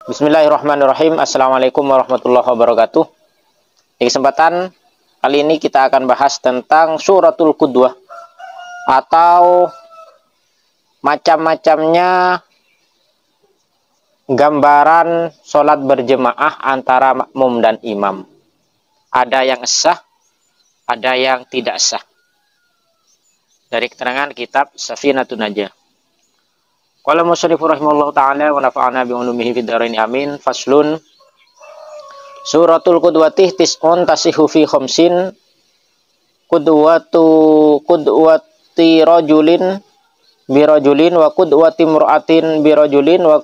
Bismillahirrahmanirrahim. Assalamualaikum warahmatullahi wabarakatuh. Di kesempatan kali ini kita akan bahas tentang suratul qudwah atau macam-macamnya gambaran sholat berjemaah antara makmum dan imam. Ada yang sah, ada yang tidak sah. Dari keterangan kitab Safinatun Najah. Qala musannifur rahimahullahu ta'ala wa nafa'ana bi ulumihi fid dharain amin. Faslun suratul qudwati tis'un tasihu fi khamsin qudwati rajulin bi rajulin wa qudwati imra'atin bi rajulin wa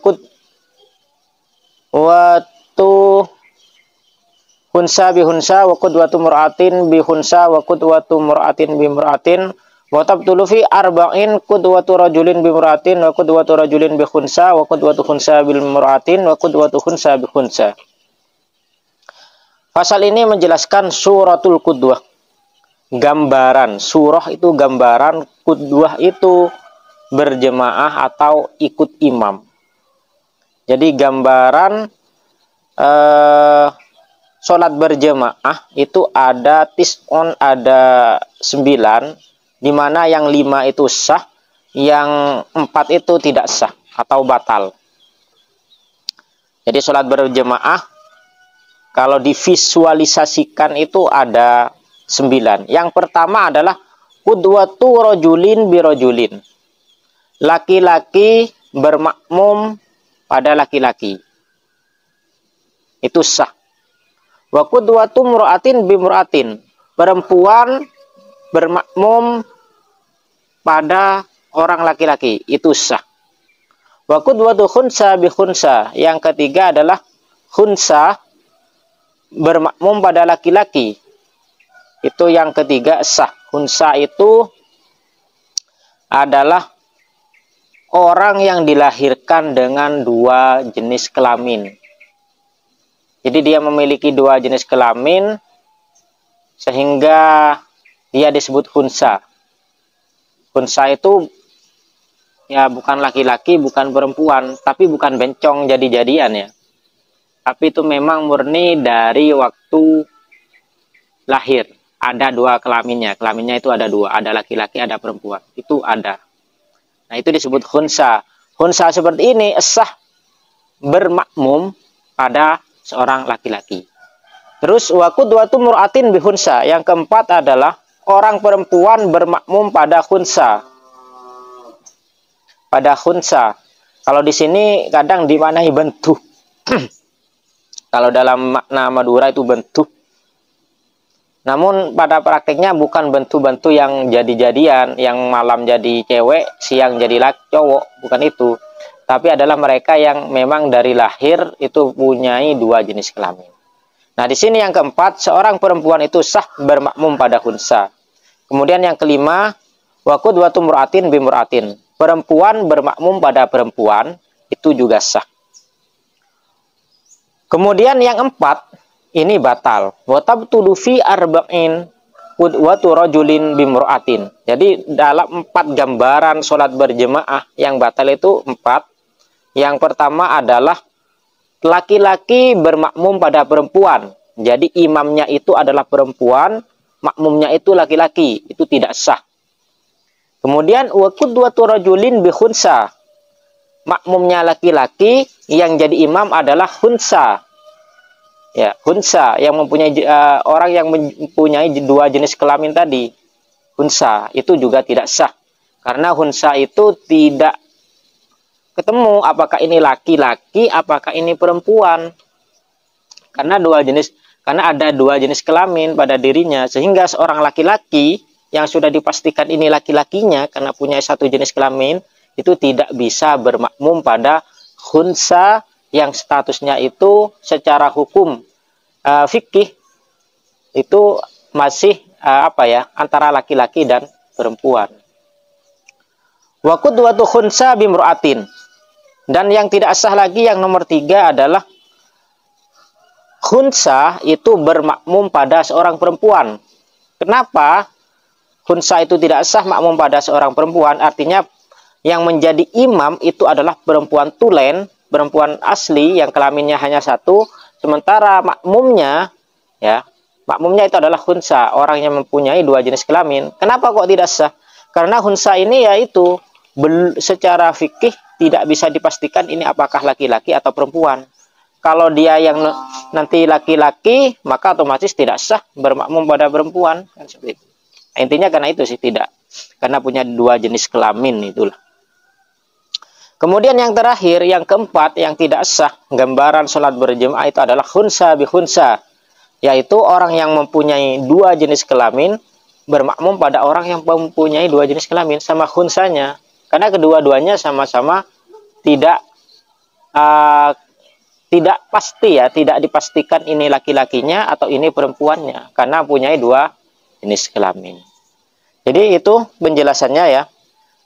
qudwatu hunsa bi hunsa wa qudwatu imra'atin bi hunsa wa qudwatu imra'atin bi imra'atin wa tabtulu fi arba'in qudwatu rajulin bi imra'atin wa qudwatu rajulin bi khunsa wa qudwatu khunsa bil imra'atin wa qudwatu khunsa bi khunsa. Pasal ini menjelaskan suratul qudwah. Gambaran, surah itu gambaran, qudwah itu berjemaah atau ikut imam. Jadi gambaran sholat berjemaah itu ada tis'un, ada 9, di mana yang 5 itu sah, yang 4 itu tidak sah atau batal. Jadi sholat berjemaah kalau divisualisasikan itu ada 9. Yang pertama adalah qudwatu rajulin bi rajulin. Laki-laki bermakmum pada laki-laki. Itu sah. Wa qudwatu imra'atin bi imra'atin. Perempuan bermakmum pada orang laki-laki, itu sah. Wa qudwatu khunsa bi khunsa. Yang ketiga adalah khunsa bermakmum pada laki-laki. Itu yang ketiga sah. Khunsa itu adalah orang yang dilahirkan dengan 2 jenis kelamin. Jadi dia memiliki 2 jenis kelamin sehingga dia disebut khunsa. Khunsa itu ya bukan laki-laki, bukan perempuan, tapi bukan bencong jadi-jadian ya. Tapi itu memang murni dari waktu lahir. Ada 2 kelaminnya. Kelaminnya itu ada 2, ada laki-laki, ada perempuan. Itu ada. Nah, itu disebut khunsa. Khunsa seperti ini sah bermakmum pada seorang laki-laki. Terus wa qudwatu imra'atin bi khunsa. Yang keempat adalah orang perempuan bermakmum pada khunsa. Pada khunsa. Kalau di sini kadang dimaknai bentuh. Kalau dalam makna Madura itu bentuh. Namun pada praktiknya bukan bentuh-bentuh yang jadi-jadian, yang malam jadi cewek, siang jadi cowok, bukan itu. Tapi adalah mereka yang memang dari lahir itu punyai 2 jenis kelamin. Nah, di sini yang keempat, seorang perempuan itu sah bermakmum pada khunsa. Kemudian yang kelima, wa qudwatu imra'atin bi imra'atin. Perempuan bermakmum pada perempuan itu juga sah. Kemudian yang 4, ini batal. Wa tabtulu fi arba'in qudwatu rajulin bi imra'atin. Jadi dalam 4 gambaran sholat berjemaah yang batal itu 4. Yang pertama adalah laki-laki bermakmum pada perempuan. Jadi imamnya itu adalah perempuan, makmumnya itu laki-laki. Itu tidak sah. Kemudian wa qudwatu rajulin bi khunsa. Makmumnya laki-laki, yang jadi imam adalah khunsa. Ya, khunsa yang mempunyai orang yang mempunyai 2 jenis kelamin tadi. Khunsa itu juga tidak sah. Karena khunsa itu tidak ketemu apakah ini laki-laki, apakah ini perempuan. Karena ada 2 jenis kelamin pada dirinya, sehingga seorang laki-laki yang sudah dipastikan ini laki-lakinya karena punya 1 jenis kelamin itu tidak bisa bermakmum pada khunsa yang statusnya itu secara hukum fikih itu masih antara laki-laki dan perempuan. Wa qudwatu khunsa bi imra'atin. Dan yang tidak sah lagi yang nomor 3 adalah khunsa itu bermakmum pada seorang perempuan. Kenapa khunsa itu tidak sah makmum pada seorang perempuan? Artinya yang menjadi imam itu adalah perempuan tulen perempuan asli yang kelaminnya hanya satu, sementara makmumnya ya, makmumnya itu adalah khunsa, orang yang mempunyai dua jenis kelamin. Kenapa kok tidak sah? Karena khunsa ini yaitu secara fikih tidak bisa dipastikan ini apakah laki-laki atau perempuan. Kalau dia yang nanti laki-laki, maka otomatis tidak sah bermakmum pada perempuan, kan seperti itu. Intinya karena itu sih, tidak. Karena punya dua jenis kelamin itulah. Kemudian yang terakhir, yang keempat, yang tidak sah gambaran sholat berjemaah itu adalah khunsa bi khunsa, yaitu orang yang mempunyai dua jenis kelamin bermakmum pada orang yang mempunyai dua jenis kelamin sama khunsanya, karena kedua-duanya sama-sama tidak pasti ya, tidak dipastikan ini laki-lakinya atau ini perempuannya karena mempunyai dua jenis kelamin. Jadi itu penjelasannya ya.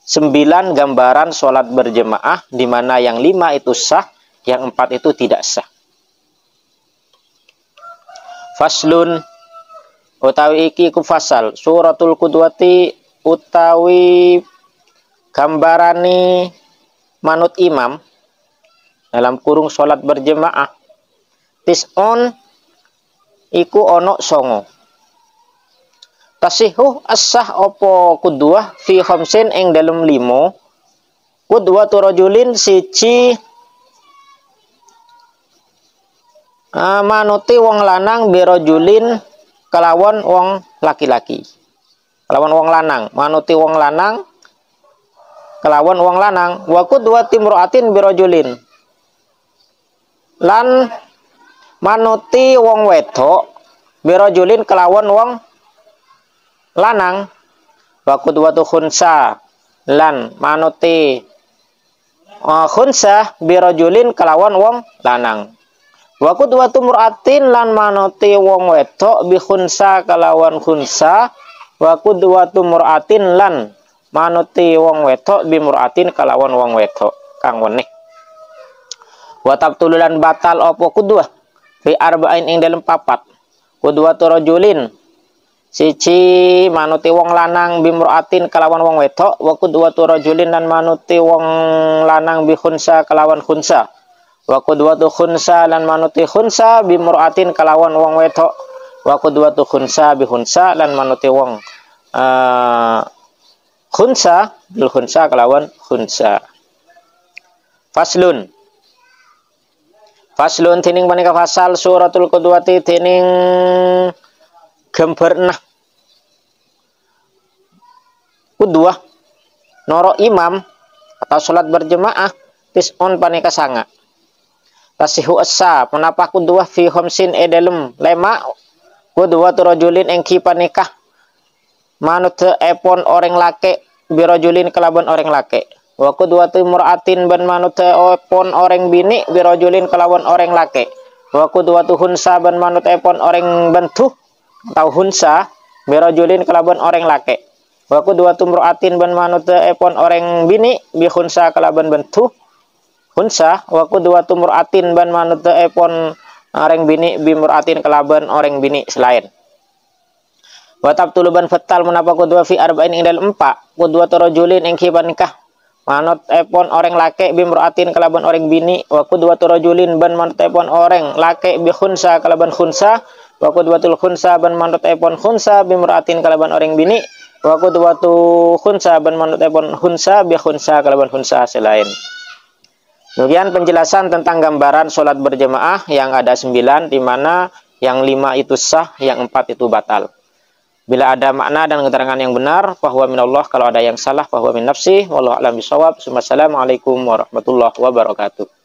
9 gambaran sholat berjemaah, di mana yang 5 itu sah, yang 4 itu tidak sah. Faslun, utawi iki ku fasal suratul qudwati utawi gambarani manut imam dalam kurung sholat berjemaah. Tis'un iku ono songo. Tasihu as-sah opo kudwah fi khamsin ing dalem 5. Kudwatu rajulin siji manuti wong lanang bi rajulin kelawan wong laki-laki. Kelawan wong lanang, manuti wong lanang kelawan wong lanang. Wa kudwati imra'atin bi rajulin. Lan manuti wong wedok bi rajulin kelawan wong lanang. Wa qudwatu khunsa lan manuti khunsa birajulin kelawan wong lanang. Wa qudwatu mur'atin lan manuti wong wedok bi khunsa kelawan khunsa. Wa qudwatu mur'atin lan manuti wong wedok bi mur'atin kelawan wong wedok kang wenih. Wa tabtululan batal apa qudwah fi arba'in ing dalem 4. Qudwatu rajulin siji manuti wong lanang bimruatin kelawan wong wedok. Wa qudwatu rajulin lan manuti wong lanang bi khunsa kelawan khunsa. Wa qudwatu khunsa lan manuti khunsa bimruatin kelawan wong wedok. Wa qudwatu khunsa bi khunsa lan manuti wong khunsa bil khunsa kelawan khunsa. Faslun, faslun tining manika fasal suratul qudwati tining gambar 6. Kudwah noro imam atau sholat berjemaah tis'un panika sanga. Tasihu asa menapa kudwah fi khamsin edalem 5. Kudwah rajulin engki panika manut epon orang lake birajulin kelaban orang lake. Wa kudwah mur'atin ban manut epon orang bini birajulin kelawan orang lake. Wa kudwah hunsa ban manut epon orang bentuh atau hunsa birajulin kelaban orang lake. Wa qudwatu mur'atin ban manut epon orang bini bi khunsa kelaban bentuh khunsa. Wa qudwatu mur'atin ban manut epon orang bini bi mur'atin kelaban orang bini selain. Wa tabtuluban fatal menapa qudwa fi arba'in ing dalem 4. Qudwatu rajulin ing kiban nikah manut epon orang lake bi mur'atin kelaban orang bini. Wa qudwatu rajulin ban manut epon orang lake bi khunsa kelaban khunsa. Wa qudwatul khunsa ban manut epon khunsa bi mur'atin kelaban orang bini. Wa qudwatu khunsa ban manut epon khunsa bi khunsa kelaban khunsa selain. Kemudian penjelasan tentang gambaran sholat berjemaah yang ada 9, di mana yang 5 itu sah, yang 4 itu batal. Bila ada makna dan keterangan yang benar, fahuwa minallah. Kalau ada yang salah, fahuwa min nafsi. Wallahu a'lam bishawab. Wassalamualaikum warahmatullahi wabarakatuh.